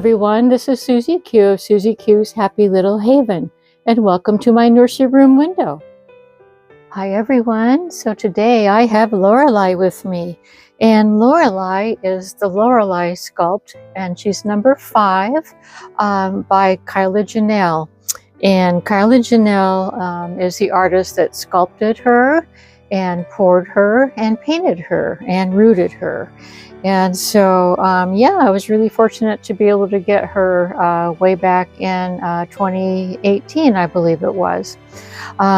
everyone, this is Susie Q of Susie Q's Happy Little Haven, and welcome to my nursery room window. Hi everyone, so today I have Lauraai with me, and Lauraai is the Lauraai sculpt, and she's number 5 by Kyla Janelle. And Kyla Janelle is the artist that sculpted her and poured her and painted her and rooted her. And so, yeah, I was really fortunate to be able to get her way back in 2018, I believe it was.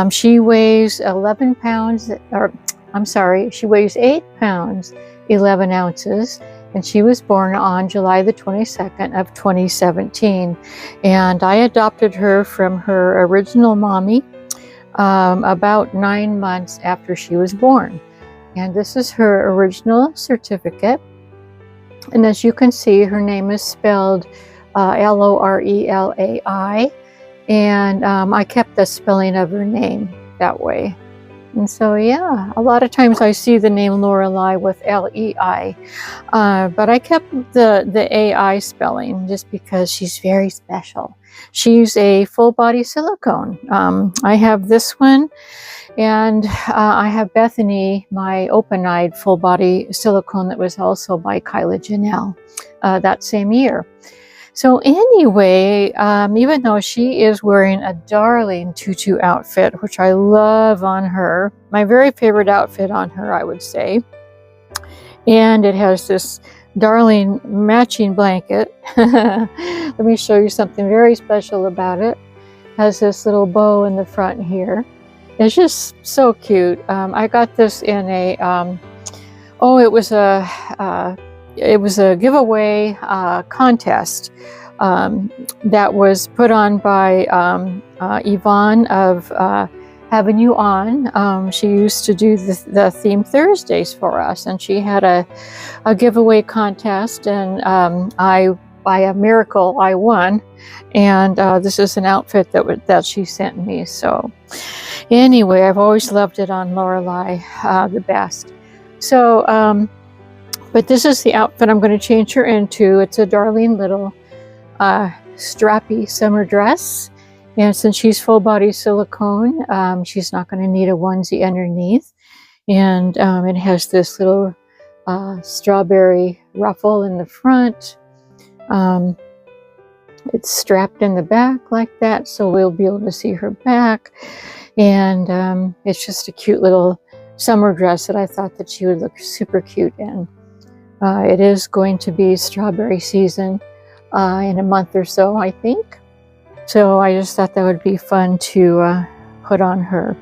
She weighs 11 pounds, or I'm sorry, she weighs 8 pounds, 11 ounces. And she was born on July the 22nd of 2017. And I adopted her from her original mommy about 9 months after she was born. And this is her original certificate. And as you can see, her name is spelled Lorelai. And I kept the spelling of her name that way. And so, yeah, a lot of times I see the name Lauraai with L-E-I, but I kept the A-I spelling just because she's very special. She's a full body silicone. I have this one, and I have Bethany, my open-eyed full body silicone that was also by Kyla Janelle that same year. So anyway, even though she is wearing a darling tutu outfit, which I love on her, my very favorite outfit on her, I would say, and it has this darling matching blanket. Let me show you something very special about it. It has this little bow in the front here. It's just so cute. I got this in a, it was a giveaway contest that was put on by Yvonne of Having You On. She used to do the theme Thursdays for us, and she had a giveaway contest, and by a miracle I won, and this is an outfit that she sent me. So anyway, I've always loved it on Lauraai the best. So but this is the outfit I'm going to change her into. It's a darling little strappy summer dress. And since she's full body silicone, she's not going to need a onesie underneath. And it has this little strawberry ruffle in the front. It's strapped in the back like that, so we'll be able to see her back. And it's just a cute little summer dress that I thought that she would look super cute in. It is going to be strawberry season in a month or so, I think. So I just thought that would be fun to put on her.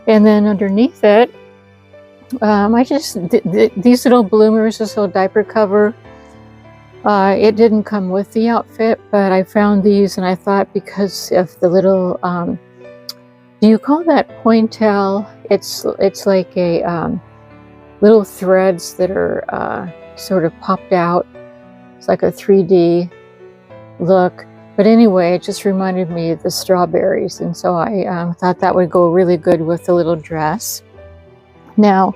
And then underneath it, these little bloomers, this little diaper cover, it didn't come with the outfit, but I found these and I thought because of the little, do you call that pointel? It's like a little threads that are sort of popped out. It's like a 3D look. But anyway, it just reminded me of the strawberries. And so I thought that would go really good with the little dress. Now,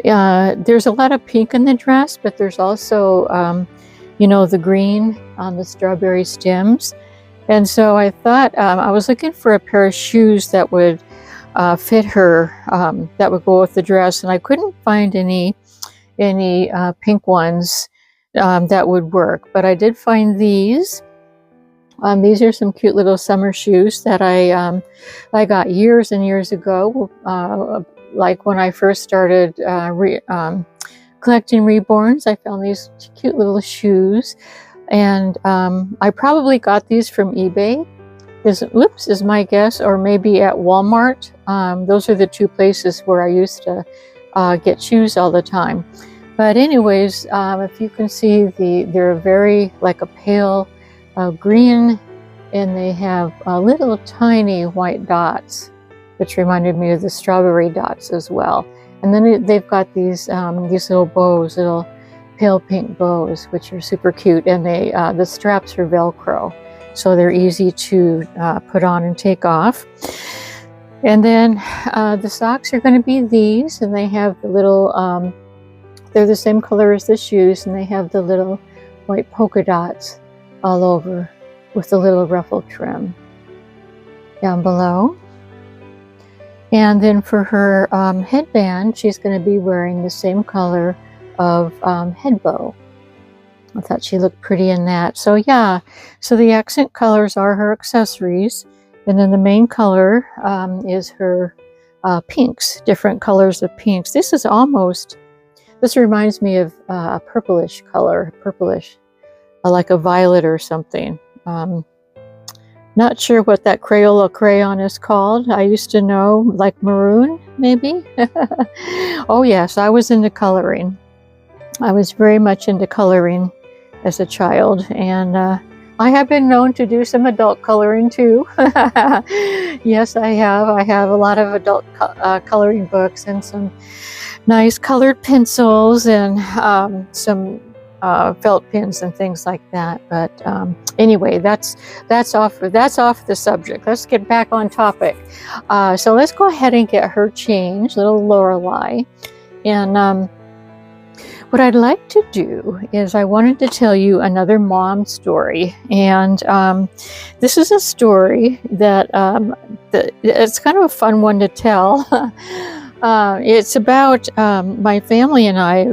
there's a lot of pink in the dress, but there's also, you know, the green on the strawberry stems. And so I thought I was looking for a pair of shoes that would fit her, that would go with the dress, and I couldn't find any pink ones that would work, but I did find these. These are some cute little summer shoes that I got years and years ago, like when I first started collecting reborns. I found these cute little shoes, and I probably got these from eBay. Is my guess, or maybe at Walmart. Those are the two places where I used to get shoes all the time. But anyways, if you can see, they're very like a pale green, and they have little tiny white dots, which reminded me of the strawberry dots as well. And then they've got these little bows, little pale pink bows, which are super cute, and the straps are Velcro. So they're easy to put on and take off. And then the socks are going to be these, and they have the little, they're the same color as the shoes, and they have the little white polka dots all over with a little ruffle trim down below. And then for her headband, she's going to be wearing the same color of head bow. I thought she looked pretty in that. So yeah, so the accent colors are her accessories. And then the main color is her pinks, different colors of pinks. This reminds me of a purplish color, like a violet or something. Not sure what that Crayola crayon is called. I used to know, like maroon, maybe? Oh yes, I was into coloring. I was very much into coloring as a child, and I have been known to do some adult coloring too. Yes, I have. I have a lot of adult coloring books and some nice colored pencils and some felt pens and things like that. But anyway, that's off the subject. Let's get back on topic. So let's go ahead and get her changed, little Lorelai. And what I'd like to do is I wanted to tell you another mom story. And this is a story that it's kind of a fun one to tell. It's about my family and I.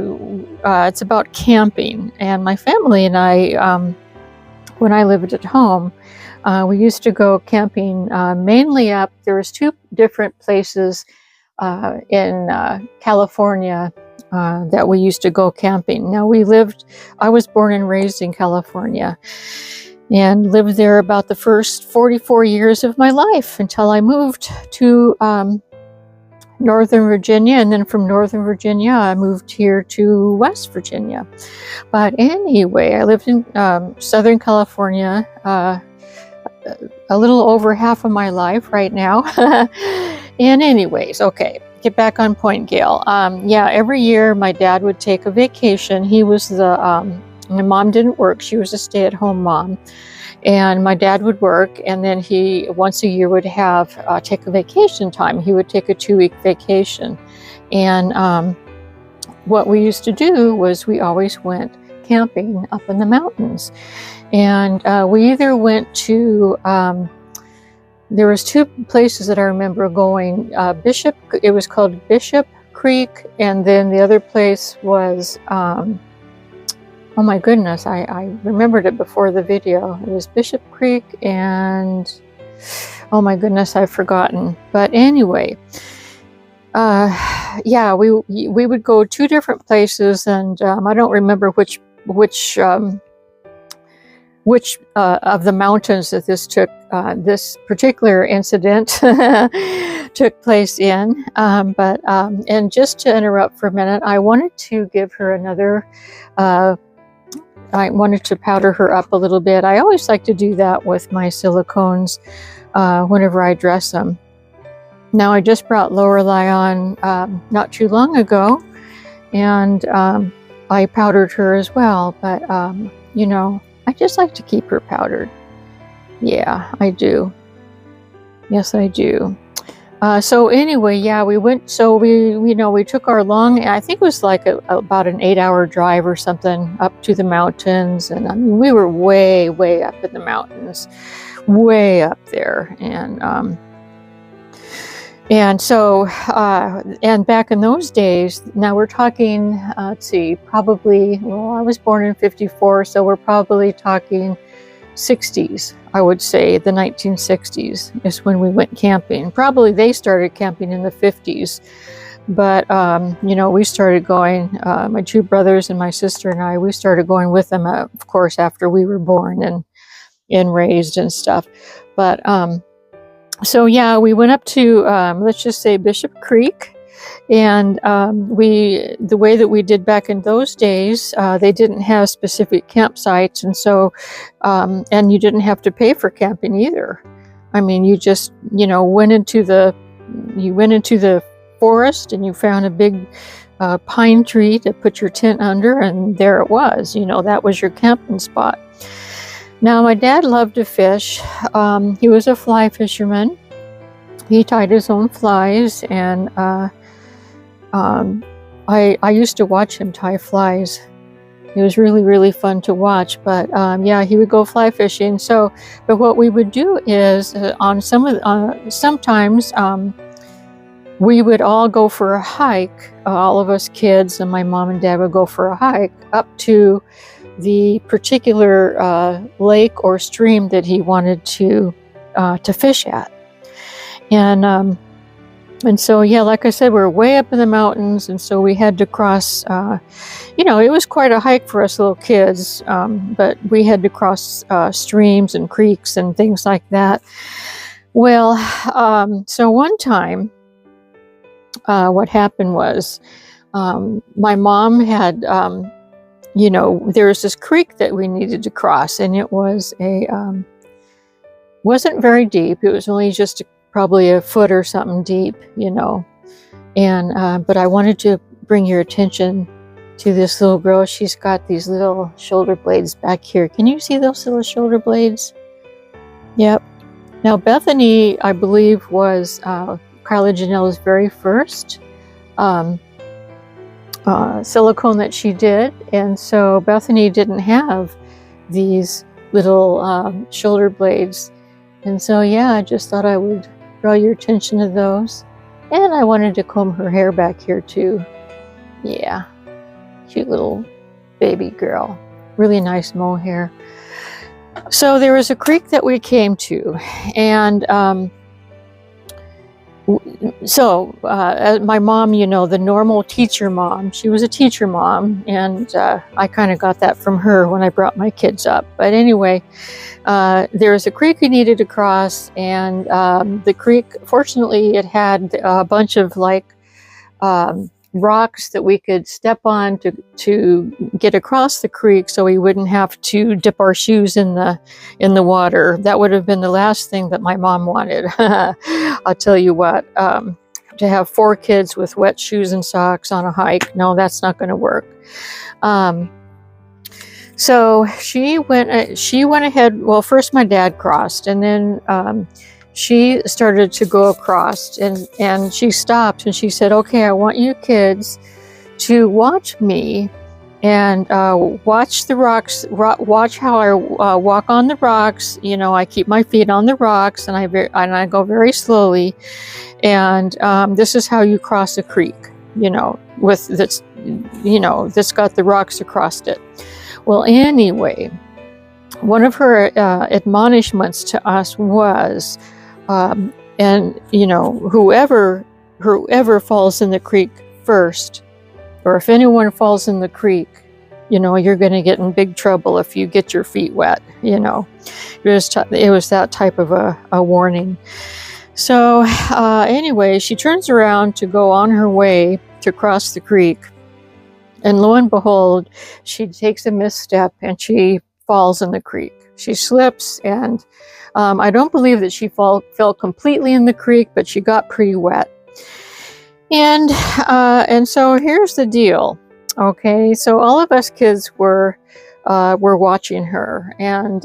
It's about camping, and my family and I, when I lived at home, we used to go camping mainly up. There was two different places in California that we used to go camping. Now I was born and raised in California and lived there about the first 44 years of my life until I moved to Northern Virginia, and then from Northern Virginia I moved here to West Virginia. But anyway, I lived in Southern California a little over half of my life right now. And anyways, okay, get back on point, Gail. Yeah, every year my dad would take a vacation. He was my mom didn't work. She was a stay-at-home mom. And my dad would work, and then he once a year would have take a vacation time. He would take a 2-week vacation. And what we used to do was we always went camping up in the mountains. And we either went to, there was two places that I remember going, it was called Bishop Creek, and then the other place was, oh my goodness, I remembered it before the video. It was Bishop Creek and, oh my goodness, I've forgotten. But anyway, yeah, we would go 2 different places, and I don't remember which of the mountains that this particular incident took place in. And just to interrupt for a minute, I wanted to give her another, I wanted to powder her up a little bit. I always like to do that with my silicones whenever I dress them. Now I just brought Lorelai on not too long ago, and I powdered her as well, but you know, I just like to keep her powdered. Yeah, I do. Yes, I do. So anyway, yeah, we went, so we took our long, I think it was like about an 8-hour drive or something up to the mountains. And I mean, we were way, way up in the mountains, way up there. And so, and back in those days, now we're talking, let's see, probably, well, I was born in 54, so we're probably talking 60s, I would say. The 1960s is when we went camping. Probably they started camping in the 50s, but you know, we started going, my 2 brothers and my sister and I, we started going with them, of course, after we were born and raised and stuff. But so yeah, we went up to let's just say Bishop Creek. And the way that we did back in those days, they didn't have specific campsites, and so and you didn't have to pay for camping either. I mean, you just, you know, went into the forest and you found a big pine tree to put your tent under, and there it was. You know, that was your camping spot. Now, my dad loved to fish. He was a fly fisherman. He tied his own flies, and I used to watch him tie flies It was really, really fun to watch. But yeah, he would go fly fishing. So, but what we would do is sometimes we would all go for a hike. All of us kids and my mom and dad would go for a hike up to the particular lake or stream that he wanted to fish at. And so, yeah, like I said, we're way up in the mountains, and so we had to cross, it was quite a hike for us little kids, but we had to cross streams and creeks and things like that. Well, so one time, what happened was, my mom had, there was this creek that we needed to cross, and it was wasn't very deep. It was only just probably a foot or something deep, and but I wanted to bring your attention to this little girl. She's got these little shoulder blades back here. Can you see those little shoulder blades? Yep. Now Bethany, I believe, was Kyla Janelle's very first silicone that she did, and so Bethany didn't have these little shoulder blades, and so yeah, I just thought I would draw your attention to those. And I wanted to comb her hair back here too. Yeah, cute little baby girl. Really nice mohair. So there was a creek that we came to, and my mom, the normal teacher mom, she was a teacher mom, and I kind of got that from her when I brought my kids up. But anyway, there was a creek we needed to cross, and the creek, fortunately, it had a bunch of rocks that we could step on to get across the creek, so we wouldn't have to dip our shoes in the water. That would have been the last thing that my mom wanted. I'll tell you what, to have 4 kids with wet shoes and socks on a hike, no, that's not going to work. So she went ahead. Well, first my dad crossed, and then she started to go across, and she stopped and she said, okay, I want you kids to watch me and watch the rocks, watch how I walk on the rocks. I keep my feet on the rocks, and I go very slowly, and this is how you cross a creek, with this, that's got the rocks across it. Well, anyway, one of her admonishments to us was, whoever falls in the creek first, or if anyone falls in the creek, you're going to get in big trouble if you get your feet wet. It was that type of a warning. So anyway, she turns around to go on her way to cross the creek, and lo and behold, she takes a misstep and she falls in the creek. She slips, and I don't believe that she fell completely in the creek, but she got pretty wet. And so here's the deal. Okay, so all of us kids were watching her, and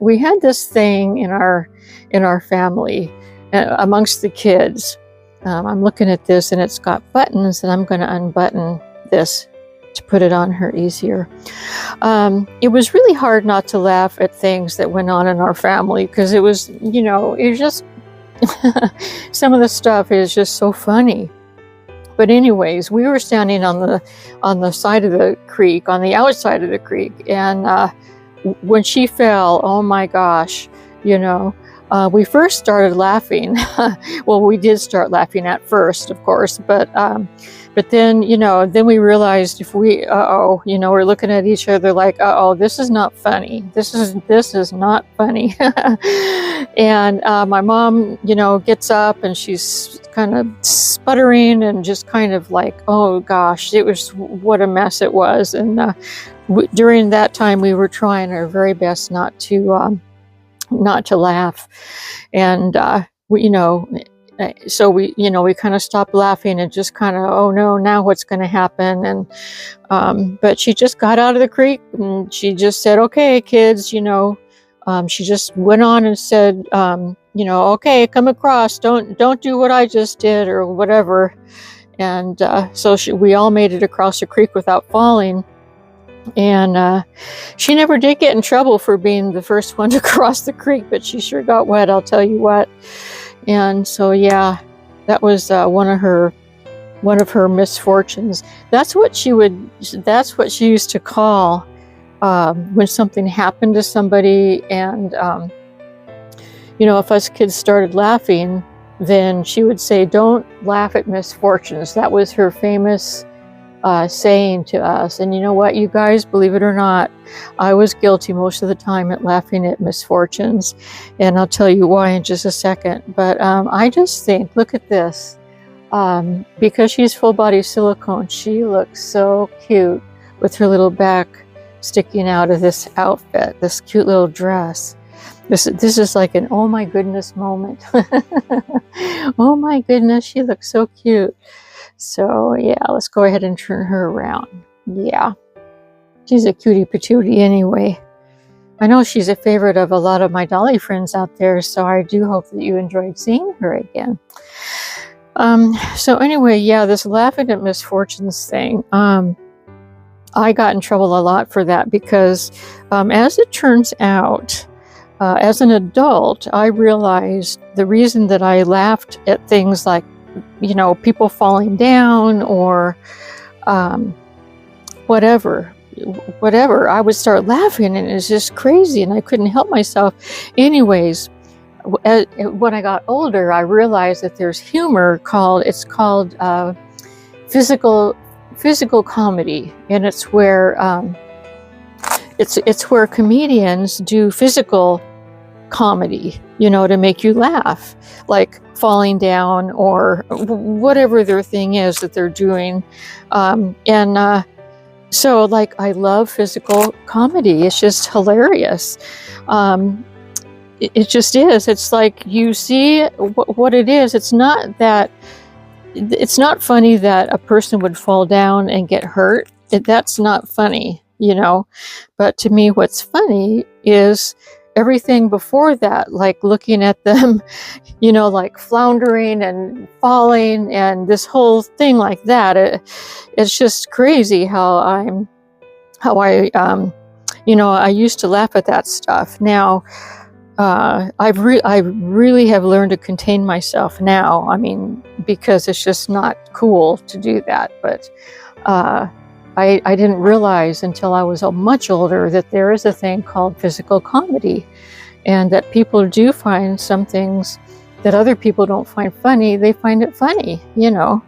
we had this thing in our family amongst the kids. I'm looking at this, and it's got buttons, and I'm going to unbutton this to put it on her easier. It was really hard not to laugh at things that went on in our family, because it was just some of the stuff is just so funny. But anyways, we were standing on the side of the creek, on the outside of the creek, and when she fell, oh my gosh, we first started laughing. Well, we did start laughing at first, of course, but then, then we realized if we, we're looking at each other like, this is not funny. This is not funny. And my mom, gets up, and she's kind of sputtering and just kind of like, oh gosh, what a mess it was. And during that time, we were trying our very best not to laugh. And, so we kind of stopped laughing and just kind of, oh no, now what's going to happen? And, but she just got out of the creek, and she just said, okay, kids, she just went on and said, okay, come across, don't do what I just did or whatever. And, so we all made it across the creek without falling. And she never did get in trouble for being the first one to cross the creek, but she sure got wet, I'll tell you what. And so, yeah, that was one of her misfortunes. That's what she used to call when something happened to somebody, and you know, if us kids started laughing, then she would say, "Don't laugh at misfortunes." That was her famous saying to us. And you know what, you guys, believe it or not, I was guilty most of the time at laughing at misfortunes, and I'll tell you why in just a second. But I just think, look at this. Because she's full body silicone, she looks so cute with her little back sticking out of this outfit, this cute little dress. This is like an oh my goodness moment. Oh my goodness, she looks so cute. So yeah, let's go ahead and turn her around. Yeah, she's a cutie patootie anyway. I know she's a favorite of a lot of my dolly friends out there, so I do hope that you enjoyed seeing her again. So anyway, yeah, this laughing at misfortunes thing, I got in trouble a lot for that because as it turns out, as an adult, I realized the reason that I laughed at things like, you know, people falling down or whatever, I would start laughing, and it's just crazy, and I couldn't help myself. Anyways, when I got older, I realized that there's humor called physical comedy, and it's where it's where comedians do physical comedy, you know, to make you laugh, like falling down or whatever their thing is that they're doing. So like, I love physical comedy. It's just hilarious. It just is. It's like, you see what it is. It's not funny that a person would fall down and get hurt. That's not funny, you know. But to me, what's funny is everything before that, like looking at them, you know, like floundering and falling and this whole thing like that. It's just crazy how I you know, I used to laugh at that stuff. Now, I really have learned to contain myself now. I mean, because it's just not cool to do that. But I didn't realize until I was much older that there is a thing called physical comedy, and that people do find some things that other people don't find funny. They find it funny, you know.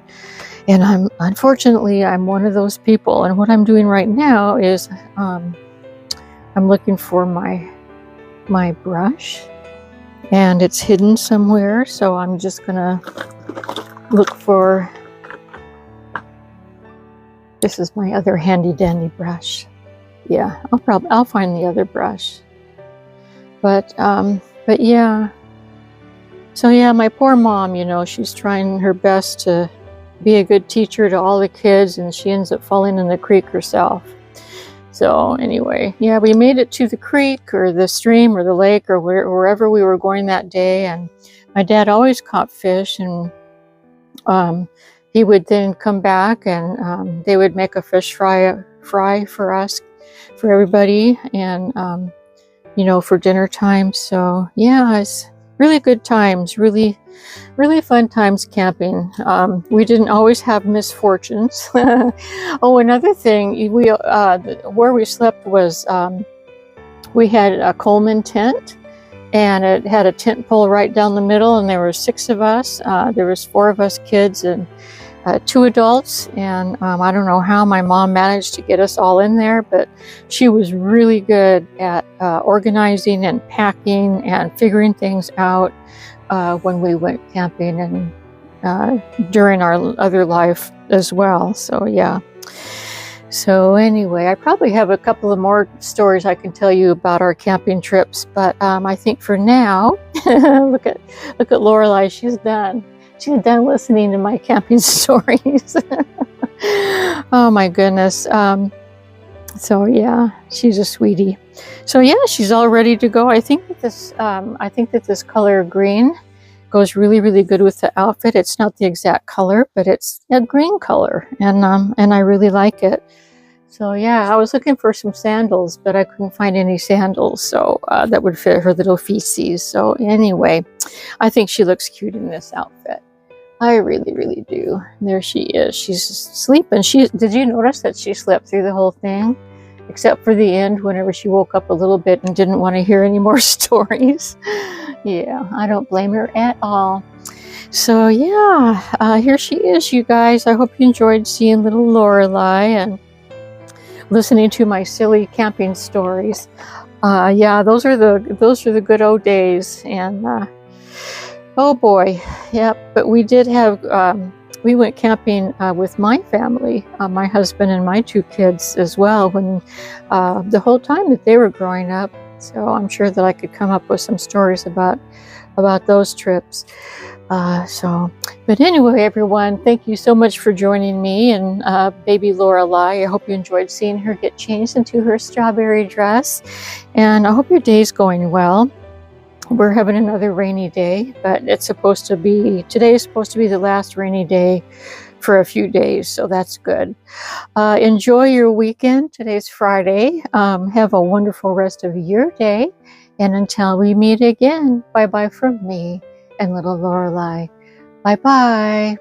And unfortunately, I'm one of those people. And what I'm doing right now is I'm looking for my brush, and it's hidden somewhere, so I'm just gonna look for, this is my other handy dandy brush. Yeah, I'll find the other brush. But yeah, so yeah, my poor mom, you know, she's trying her best to be a good teacher to all the kids, and she ends up falling in the creek herself. So anyway, yeah, we made it to the creek or the stream or the lake or wherever we were going that day. And my dad always caught fish, and he would then come back, and they would make a fish fry for us, for everybody, and you know, for dinner time. So yeah, it's really good times, really fun times camping. We didn't always have misfortunes. Oh, another thing, where we slept was, we had a Coleman tent, and it had a tent pole right down the middle, and there were 6 of us. There was 4 of us kids and 2 adults, and I don't know how my mom managed to get us all in there, but she was really good at organizing and packing and figuring things out when we went camping, and during our other life as well. So yeah. So anyway, I probably have a couple of more stories I can tell you about our camping trips, but I think for now, look at Lauraai. She's done listening to my camping stories. Oh my goodness. So yeah, she's a sweetie. So yeah, she's all ready to go. I think that this color green goes really good with the outfit. It's not the exact color, but it's a green color, and I really like it. So yeah, I was looking for some sandals, but I couldn't find any sandals so that would fit her little feces. So anyway, I think she looks cute in this outfit. I really, really do. There she is. She's sleeping. Did you notice that she slept through the whole thing? Except for the end, whenever she woke up a little bit and didn't want to hear any more stories. Yeah, I don't blame her at all. So yeah, here she is, you guys. I hope you enjoyed seeing little Lorelai and listening to my silly camping stories. Yeah, those are the good old days. And oh boy, yep. But we did have we went camping with my family, my husband and my 2 kids as well, when the whole time that they were growing up. So I'm sure that I could come up with some stories about those trips. But anyway, everyone, thank you so much for joining me and baby Lauraai. I hope you enjoyed seeing her get changed into her strawberry dress, and I hope your day's going well. We're having another rainy day, but today is supposed to be the last rainy day for a few days, so that's good. Enjoy your weekend. Today's Friday. Have a wonderful rest of your day, and until we meet again, bye-bye from me and little Lorelai. Bye-bye.